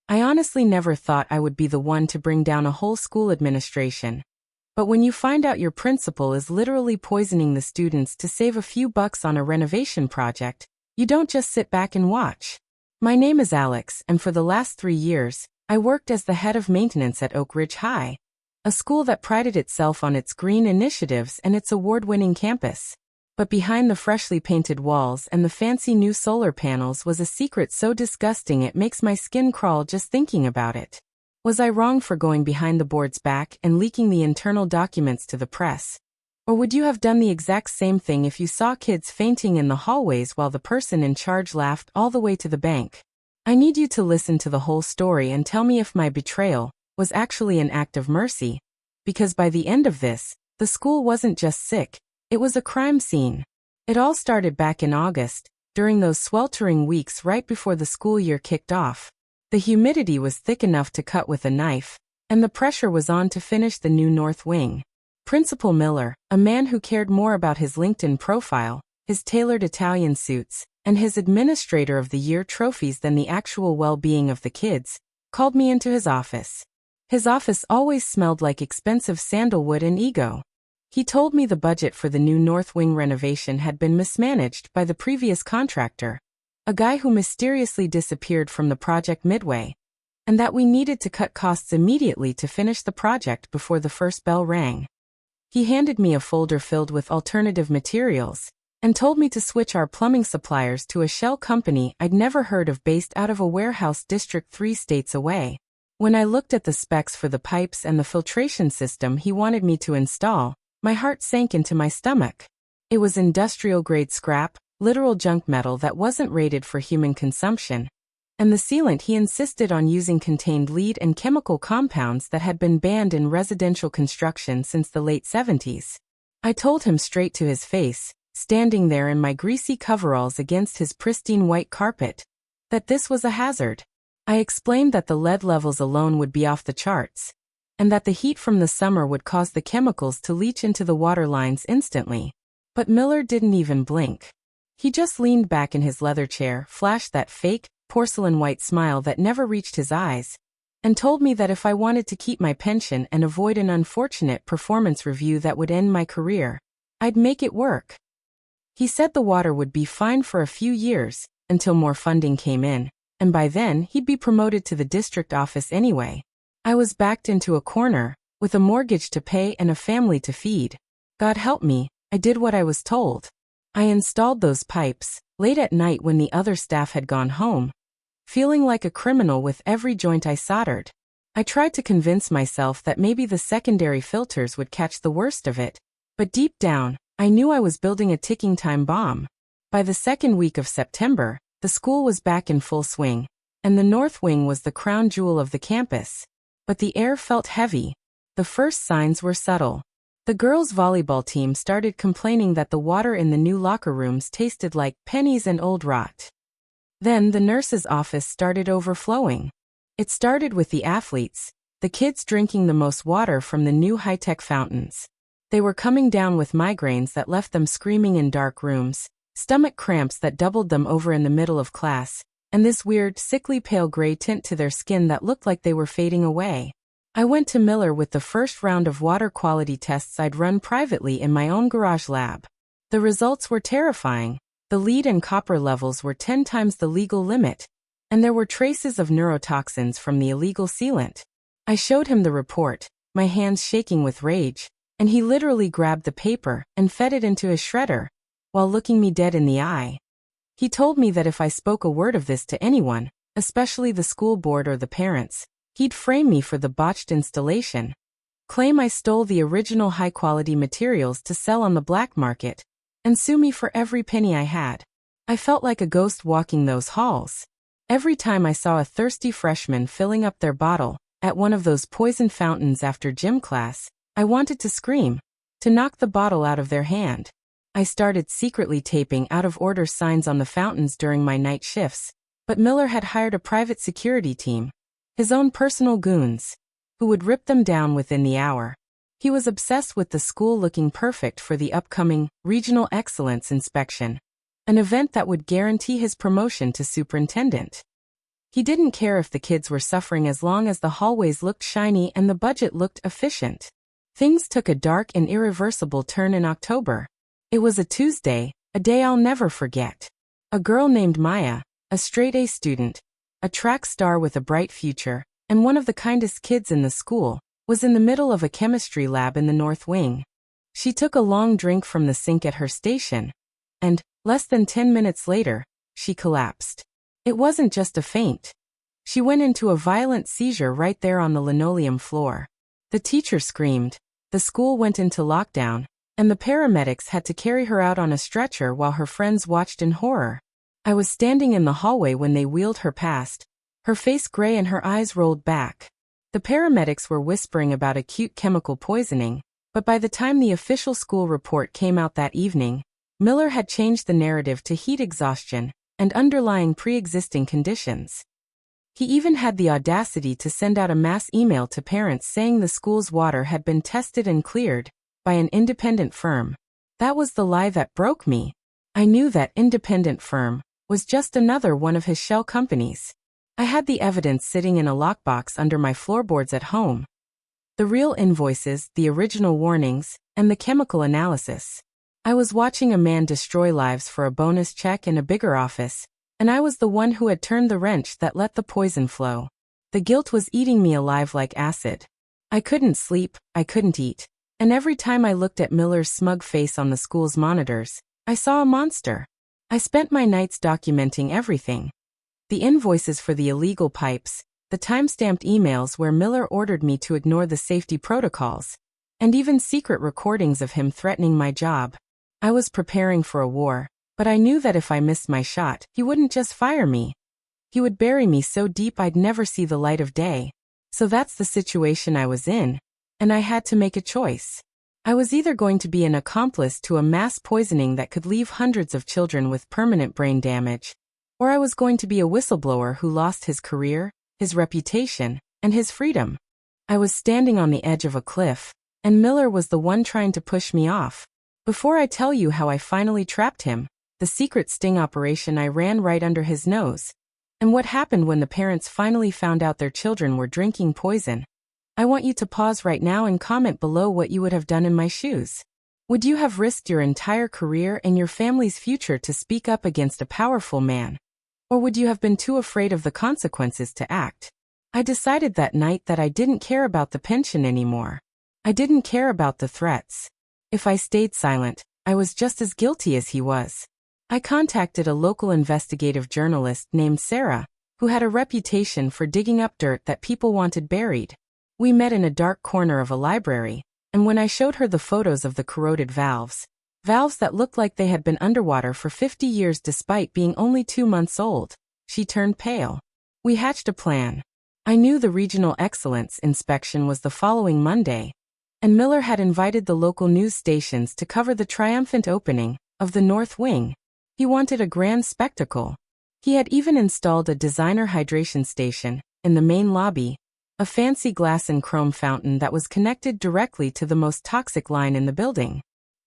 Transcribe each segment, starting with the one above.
I honestly never thought I would be the one to bring down a whole school administration. But when you find out your principal is literally poisoning the students to save a few bucks on a renovation project, you don't just sit back and watch. My name is Alex, and for the last 3 years, I worked as the head of maintenance at Oak Ridge High, a school that prided itself on its green initiatives and its award-winning campus. But behind the freshly painted walls and the fancy new solar panels was a secret so disgusting it makes my skin crawl just thinking about it. Was I wrong for going behind the board's back and leaking the internal documents to the press? Or would you have done the exact same thing if you saw kids fainting in the hallways while the person in charge laughed all the way to the bank? I need you to listen to the whole story and tell me if my betrayal was actually an act of mercy. Because by the end of this, the school wasn't just sick, it was a crime scene. It all started back in August, during those sweltering weeks right before the school year kicked off. The humidity was thick enough to cut with a knife, and the pressure was on to finish the new North Wing. Principal Miller, a man who cared more about his LinkedIn profile, his tailored Italian suits, and his Administrator of the Year trophies than the actual well-being of the kids, called me into his office. His office always smelled like expensive sandalwood and ego. He told me the budget for the new North Wing renovation had been mismanaged by the previous contractor, a guy who mysteriously disappeared from the project midway, and that we needed to cut costs immediately to finish the project before the first bell rang. He handed me a folder filled with alternative materials, and told me to switch our plumbing suppliers to a shell company I'd never heard of based out of a warehouse district 3 states away. When I looked at the specs for the pipes and the filtration system he wanted me to install, my heart sank into my stomach. It was industrial-grade scrap, literal junk metal that wasn't rated for human consumption, and the sealant he insisted on using contained lead and chemical compounds that had been banned in residential construction since the late 70s. I told him straight to his face, standing there in my greasy coveralls against his pristine white carpet, that this was a hazard. I explained that the lead levels alone would be off the charts, and that the heat from the summer would cause the chemicals to leach into the water lines instantly. But Miller didn't even blink. He just leaned back in his leather chair, flashed that fake, porcelain white smile that never reached his eyes, and told me that if I wanted to keep my pension and avoid an unfortunate performance review that would end my career, I'd make it work. He said the water would be fine for a few years, until more funding came in, and by then he'd be promoted to the district office anyway. I was backed into a corner, with a mortgage to pay and a family to feed. God help me, I did what I was told. I installed those pipes, late at night when the other staff had gone home, feeling like a criminal with every joint I soldered. I tried to convince myself that maybe the secondary filters would catch the worst of it, but deep down, I knew I was building a ticking time bomb. By the second week of September, the school was back in full swing, and the North Wing was the crown jewel of the campus. But the air felt heavy. The first signs were subtle. The girls' volleyball team started complaining that the water in the new locker rooms tasted like pennies and old rot. Then the nurse's office started overflowing. It started with the athletes, the kids drinking the most water from the new high-tech fountains. They were coming down with migraines that left them screaming in dark rooms, stomach cramps that doubled them over in the middle of class, and this weird, sickly pale gray tint to their skin that looked like they were fading away. I went to Miller with the first round of water quality tests I'd run privately in my own garage lab. The results were terrifying. The lead and copper levels were 10 times the legal limit, and there were traces of neurotoxins from the illegal sealant. I showed him the report, my hands shaking with rage, and he literally grabbed the paper and fed it into his shredder, while looking me dead in the eye. He told me that if I spoke a word of this to anyone, especially the school board or the parents, he'd frame me for the botched installation, claim I stole the original high-quality materials to sell on the black market, and sue me for every penny I had. I felt like a ghost walking those halls. Every time I saw a thirsty freshman filling up their bottle at one of those poison fountains after gym class, I wanted to scream, to knock the bottle out of their hand. I started secretly taping out-of-order signs on the fountains during my night shifts, but Miller had hired a private security team, his own personal goons, who would rip them down within the hour. He was obsessed with the school looking perfect for the upcoming Regional Excellence Inspection, an event that would guarantee his promotion to superintendent. He didn't care if the kids were suffering as long as the hallways looked shiny and the budget looked efficient. Things took a dark and irreversible turn in October. It was a Tuesday, a day I'll never forget. A girl named Maya, a straight-A student, a track star with a bright future, and one of the kindest kids in the school, was in the middle of a chemistry lab in the North Wing. She took a long drink from the sink at her station, and, less than 10 minutes later, she collapsed. It wasn't just a faint. She went into a violent seizure right there on the linoleum floor. The teacher screamed, the school went into lockdown, and the paramedics had to carry her out on a stretcher while her friends watched in horror. I was standing in the hallway when they wheeled her past, her face gray and her eyes rolled back. The paramedics were whispering about acute chemical poisoning, but by the time the official school report came out that evening, Miller had changed the narrative to heat exhaustion and underlying pre-existing conditions. He even had the audacity to send out a mass email to parents saying the school's water had been tested and cleared by an independent firm. That was the lie that broke me. I knew that independent firm was just another one of his shell companies. I had the evidence sitting in a lockbox under my floorboards at home. The real invoices, the original warnings, and the chemical analysis. I was watching a man destroy lives for a bonus check in a bigger office, and I was the one who had turned the wrench that let the poison flow. The guilt was eating me alive like acid. I couldn't sleep, I couldn't eat, and every time I looked at Miller's smug face on the school's monitors, I saw a monster. I spent my nights documenting everything. The invoices for the illegal pipes, the time-stamped emails where Miller ordered me to ignore the safety protocols, and even secret recordings of him threatening my job. I was preparing for a war, but I knew that if I missed my shot, he wouldn't just fire me. He would bury me so deep I'd never see the light of day. So that's the situation I was in, and I had to make a choice. I was either going to be an accomplice to a mass poisoning that could leave hundreds of children with permanent brain damage, or I was going to be a whistleblower who lost his career, his reputation, and his freedom. I was standing on the edge of a cliff, and Miller was the one trying to push me off. Before I tell you how I finally trapped him, the secret sting operation I ran right under his nose, and what happened when the parents finally found out their children were drinking poison, I want you to pause right now and comment below what you would have done in my shoes. Would you have risked your entire career and your family's future to speak up against a powerful man? Or would you have been too afraid of the consequences to act? I decided that night that I didn't care about the pension anymore. I didn't care about the threats. If I stayed silent, I was just as guilty as he was. I contacted a local investigative journalist named Sarah, who had a reputation for digging up dirt that people wanted buried. We met in a dark corner of a library, and when I showed her the photos of the corroded valves that looked like they had been underwater for 50 years despite being only 2 months old, she turned pale. We hatched a plan. I knew the regional excellence inspection was the following Monday, and Miller had invited the local news stations to cover the triumphant opening of the North Wing. He wanted a grand spectacle. He had even installed a designer hydration station in the main lobby, a fancy glass and chrome fountain that was connected directly to the most toxic line in the building.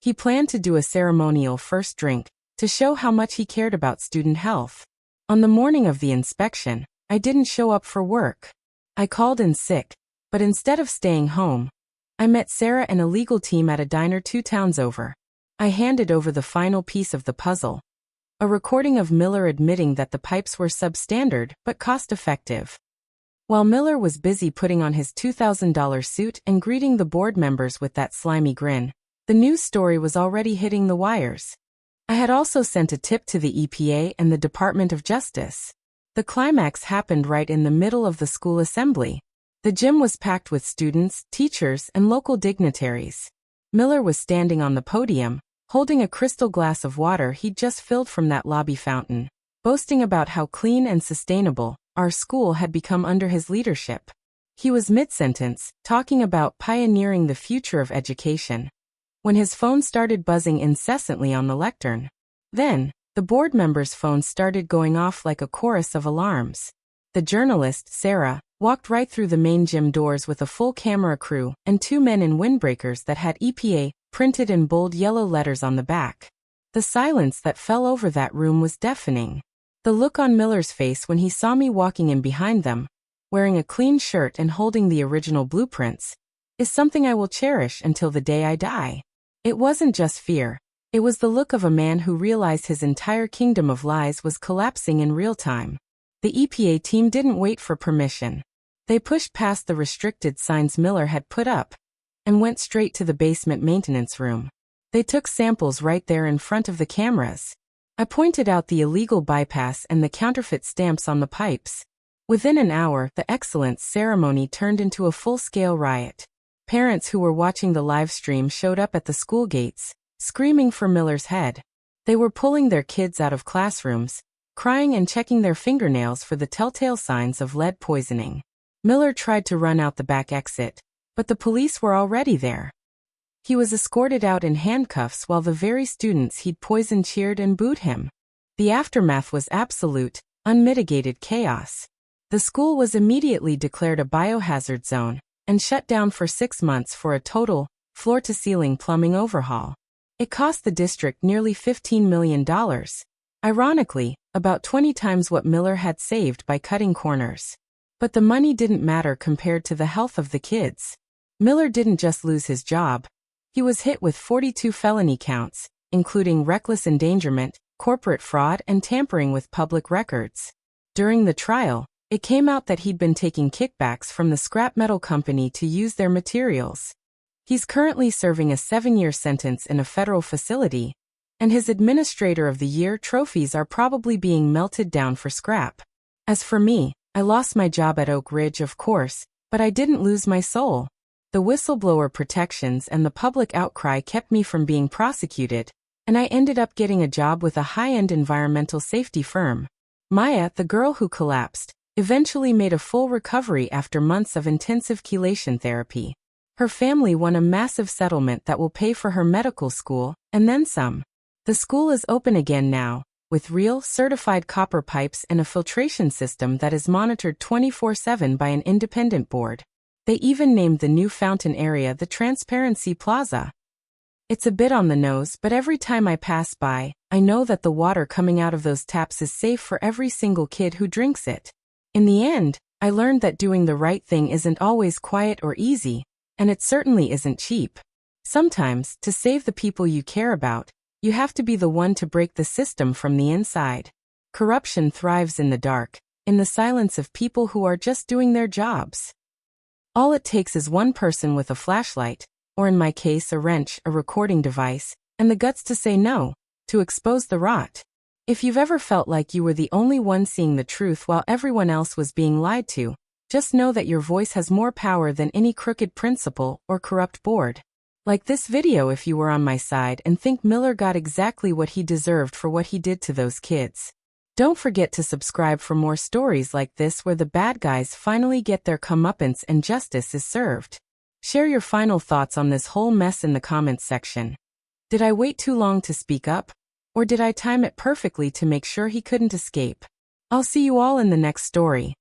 He planned to do a ceremonial first drink to show how much he cared about student health. On the morning of the inspection, I didn't show up for work. I called in sick, but instead of staying home, I met Sarah and a legal team at a diner 2 towns over. I handed over the final piece of the puzzle, a recording of Miller admitting that the pipes were substandard but cost-effective. While Miller was busy putting on his $2,000 suit and greeting the board members with that slimy grin, the news story was already hitting the wires. I had also sent a tip to the EPA and the Department of Justice. The climax happened right in the middle of the school assembly. The gym was packed with students, teachers, and local dignitaries. Miller was standing on the podium, holding a crystal glass of water he'd just filled from that lobby fountain, boasting about how clean and sustainable our school had become under his leadership. He was mid-sentence, talking about pioneering the future of education, when his phone started buzzing incessantly on the lectern. Then, the board members' phones started going off like a chorus of alarms. The journalist, Sarah, walked right through the main gym doors with a full camera crew and 2 men in windbreakers that had EPA printed in bold yellow letters on the back. The silence that fell over that room was deafening. The look on Miller's face when he saw me walking in behind them, wearing a clean shirt and holding the original blueprints, is something I will cherish until the day I die. It wasn't just fear. It was the look of a man who realized his entire kingdom of lies was collapsing in real time. The EPA team didn't wait for permission. They pushed past the restricted signs Miller had put up and went straight to the basement maintenance room. They took samples right there in front of the cameras. I pointed out the illegal bypass and the counterfeit stamps on the pipes. Within an hour, the excellence ceremony turned into a full-scale riot. Parents who were watching the live stream showed up at the school gates, screaming for Miller's head. They were pulling their kids out of classrooms, crying and checking their fingernails for the telltale signs of lead poisoning. Miller tried to run out the back exit, but the police were already there. He was escorted out in handcuffs while the very students he'd poisoned cheered and booed him. The aftermath was absolute, unmitigated chaos. The school was immediately declared a biohazard zone and shut down for 6 months for a total, floor-to-ceiling plumbing overhaul. It cost the district nearly $15 million. Ironically, about 20 times what Miller had saved by cutting corners. But the money didn't matter compared to the health of the kids. Miller didn't just lose his job. He was hit with 42 felony counts, including reckless endangerment, corporate fraud, and tampering with public records. During the trial, it came out that he'd been taking kickbacks from the scrap metal company to use their materials. He's currently serving a 7-year sentence in a federal facility, and his Administrator of the Year trophies are probably being melted down for scrap. As for me, I lost my job at Oak Ridge, of course, but I didn't lose my soul. The whistleblower protections and the public outcry kept me from being prosecuted, and I ended up getting a job with a high-end environmental safety firm. Maya, the girl who collapsed, eventually made a full recovery after months of intensive chelation therapy. Her family won a massive settlement that will pay for her medical school, and then some. The school is open again now, with real, certified copper pipes and a filtration system that is monitored 24/7 by an independent board. They even named the new fountain area the Transparency Plaza. It's a bit on the nose, but every time I pass by, I know that the water coming out of those taps is safe for every single kid who drinks it. In the end, I learned that doing the right thing isn't always quiet or easy, and it certainly isn't cheap. Sometimes, to save the people you care about, you have to be the one to break the system from the inside. Corruption thrives in the dark, in the silence of people who are just doing their jobs. All it takes is one person with a flashlight, or in my case a wrench, a recording device, and the guts to say no, to expose the rot. If you've ever felt like you were the only one seeing the truth while everyone else was being lied to, just know that your voice has more power than any crooked principal or corrupt board. Like this video if you were on my side and think Miller got exactly what he deserved for what he did to those kids. Don't forget to subscribe for more stories like this where the bad guys finally get their comeuppance and justice is served. Share your final thoughts on this whole mess in the comments section. Did I wait too long to speak up? Or did I time it perfectly to make sure he couldn't escape? I'll see you all in the next story.